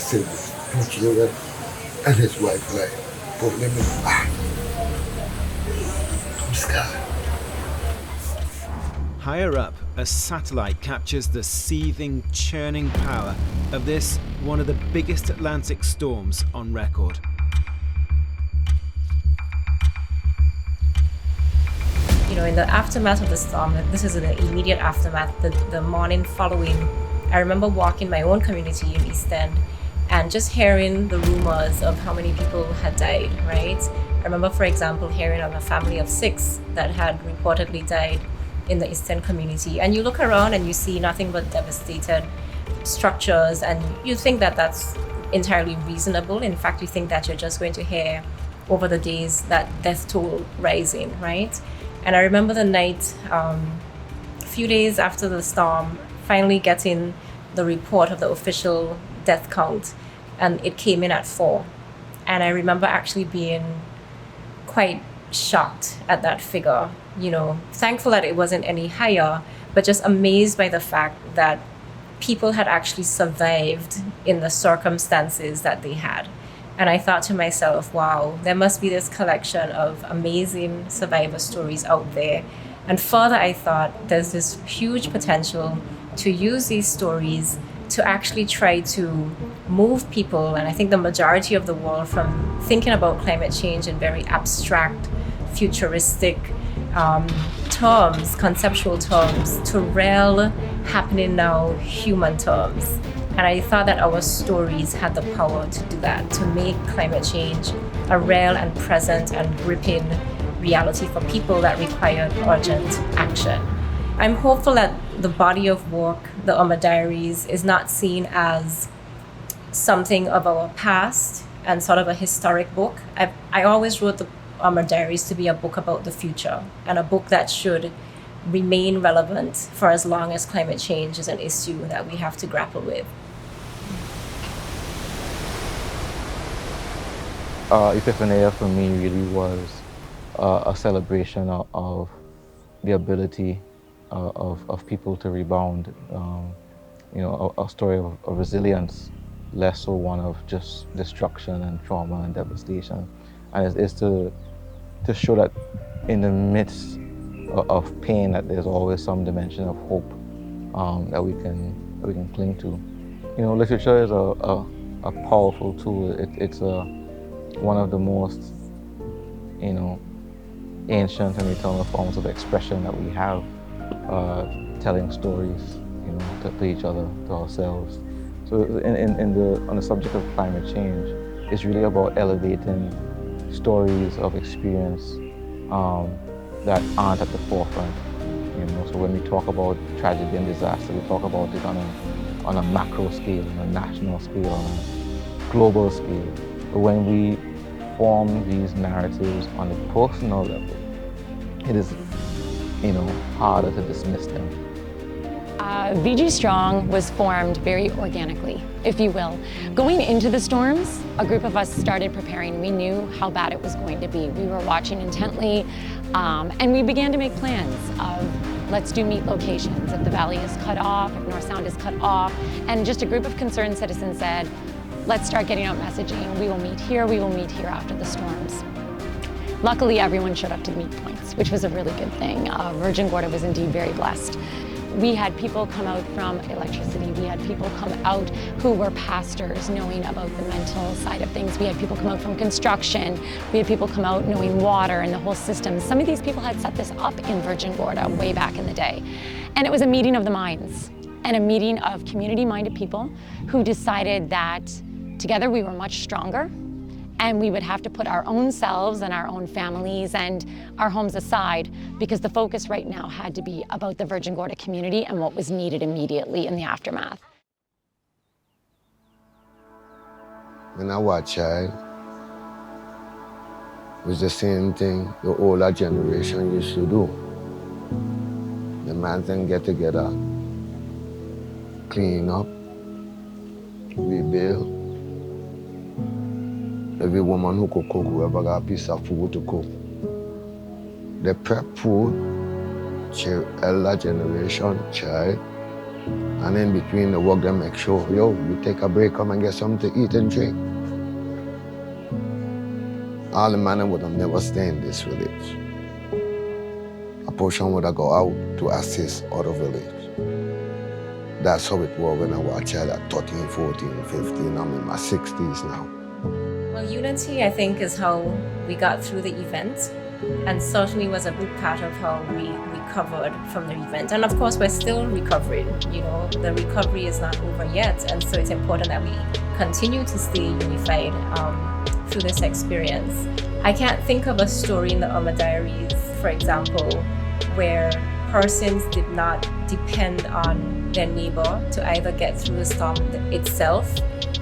siblings, 2 children, and his wife like put them in the back. I'm scared. Higher up, a satellite captures the seething, churning power of this, one of the biggest Atlantic storms on record. You know, in the aftermath of the storm, this is in the immediate aftermath, the morning following, I remember walking my own community in East End and just hearing the rumors of how many people had died, right? I remember, for example, hearing of a family of 6 that had reportedly died in the East End community. And you look around and you see nothing but devastated structures, and you think that that's entirely reasonable. In fact, you think that you're just going to hear over the days that death toll rising, right? And I remember the night, a few days after the storm, finally getting the report of the official death count, and it came in at 4. And I remember actually being quite shocked at that figure, you know, thankful that it wasn't any higher, but just amazed by the fact that people had actually survived in the circumstances that they had. And I thought to myself, wow, there must be this collection of amazing survivor stories out there. And further, I thought there's this huge potential to use these stories to actually try to move people, and I think the majority of the world, from thinking about climate change in very abstract, futuristic terms, conceptual terms, to real, happening now, human terms. And I thought that our stories had the power to do that, to make climate change a real and present and gripping reality for people that required urgent action. I'm hopeful that the body of work, the Oma Diaries, is not seen as something of our past and sort of a historic book. I always wrote the Oma Diaries to be a book about the future, and a book that should remain relevant for as long as climate change is an issue that we have to grapple with. Epiphania for me really was a celebration of the ability of people to rebound. You know, a story of resilience, less so one of just destruction and trauma and devastation. And it's to show that in the midst of pain, that there's always some dimension of hope that we can cling to. You know, literature is a powerful tool. It's one of the most, you know, ancient and eternal forms of expression that we have, telling stories, you know, to each other, to ourselves. So on the subject of climate change, it's really about elevating stories of experience that aren't at the forefront. You know, so when we talk about tragedy and disaster, we talk about it on a macro scale, on a national scale, on a global scale. But when we form these narratives on a personal level, it is, you know, harder to dismiss them. VG Strong was formed very organically, if you will. Going into the storms, a group of us started preparing. We knew how bad it was going to be. We were watching intently, and we began to make plans of, let's do meet locations. If the valley is cut off, if North Sound is cut off, and just a group of concerned citizens said, let's start getting out messaging. We will meet here after the storms. Luckily, everyone showed up to the meet points, which was a really good thing. Virgin Gorda was indeed very blessed. We had people come out from electricity. We had people come out who were pastors, knowing about the mental side of things. We had people come out from construction. We had people come out knowing water and the whole system. Some of these people had set this up in Virgin Gorda way back in the day. And it was a meeting of the minds, and a meeting of community-minded people who decided that together we were much stronger, and we would have to put our own selves and our own families and our homes aside, because the focus right now had to be about the Virgin Gorda community and what was needed immediately in the aftermath. When I watch it was the same thing the older generation used to do. The man then get together, clean up, rebuild. Every woman who could cook, whoever got a piece of food to cook. They prep food, elder generation, child, And in between the work, they make sure, yo, you take a break, come and get something to eat and drink. All the men would have never stayed in this village. A portion would have go out to assist other villages. That's how it was when I was a child at 13, 14, 15. I'm in my 60s now. Well, unity, I think, is how we got through the event, and certainly was a big part of how we recovered from the event. And of course, we're still recovering. You know, the recovery is not over yet, and so it's important that we continue to stay unified through this experience. I can't think of a story in the Irma Diaries, for example, where persons did not depend on their neighbor to either get through the storm itself,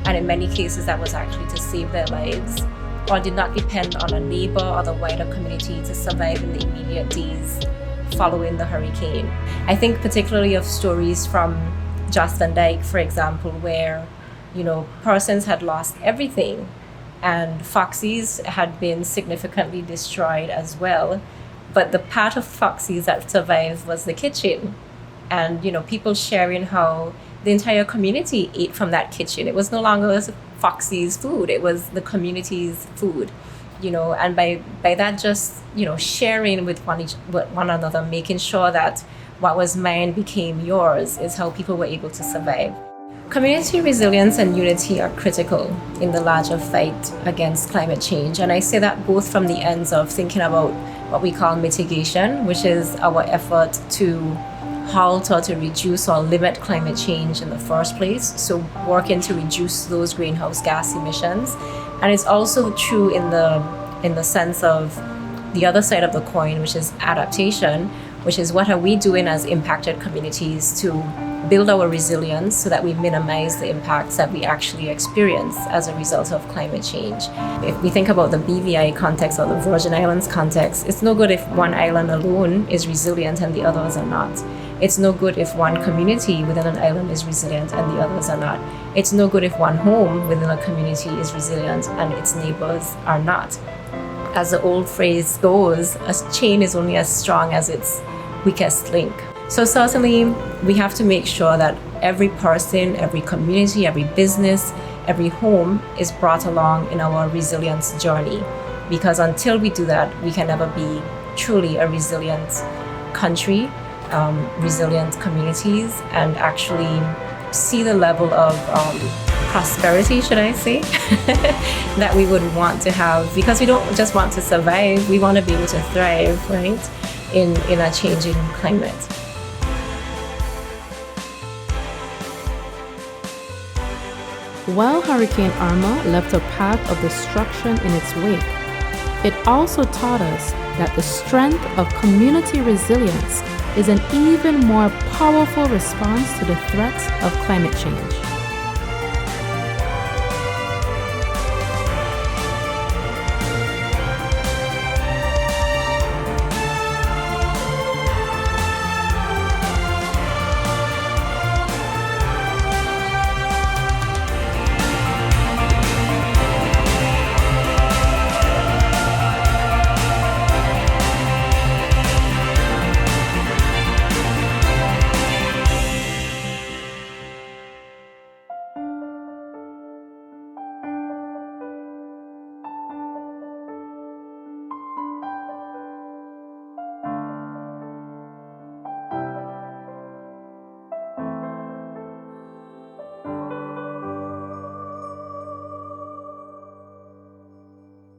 and in many cases that was actually to save their lives, or did not depend on a neighbor or the wider community to survive in the immediate days following the hurricane. I think particularly of stories from Jost van Dyke, for example, where, you know, persons had lost everything, and Foxy's had been significantly destroyed as well. But the part of Foxy's that survived was the kitchen. And, you know, people sharing how the entire community ate from that kitchen. It was no longer Foxy's food, it was the community's food, you know, and by that, just, you know, sharing with one another, making sure that what was mine became yours, is how people were able to survive. Community resilience and unity are critical in the larger fight against climate change. And I say that both from the ends of thinking about what we call mitigation, which is our effort to halt or to reduce or limit climate change in the first place. So working to reduce those greenhouse gas emissions. And it's also true in the sense of the other side of the coin, which is adaptation, which is what are we doing as impacted communities to build our resilience so that we minimize the impacts that we actually experience as a result of climate change. If we think about the BVI context or the Virgin Islands context, it's no good if one island alone is resilient and the others are not. It's no good if one community within an island is resilient and the others are not. It's no good if one home within a community is resilient and its neighbors are not. As the old phrase goes, a chain is only as strong as its weakest link. So certainly we have to make sure that every person, every community, every business, every home is brought along in our resilience journey. Because until we do that, we can never be truly a resilient country, resilient communities, and actually see the level of prosperity, should I say, that we would want to have. Because we don't just want to survive, we want to be able to thrive, right, in a changing climate. While Hurricane Irma left a path of destruction in its wake, it also taught us that the strength of community resilience is an even more powerful response to the threats of climate change.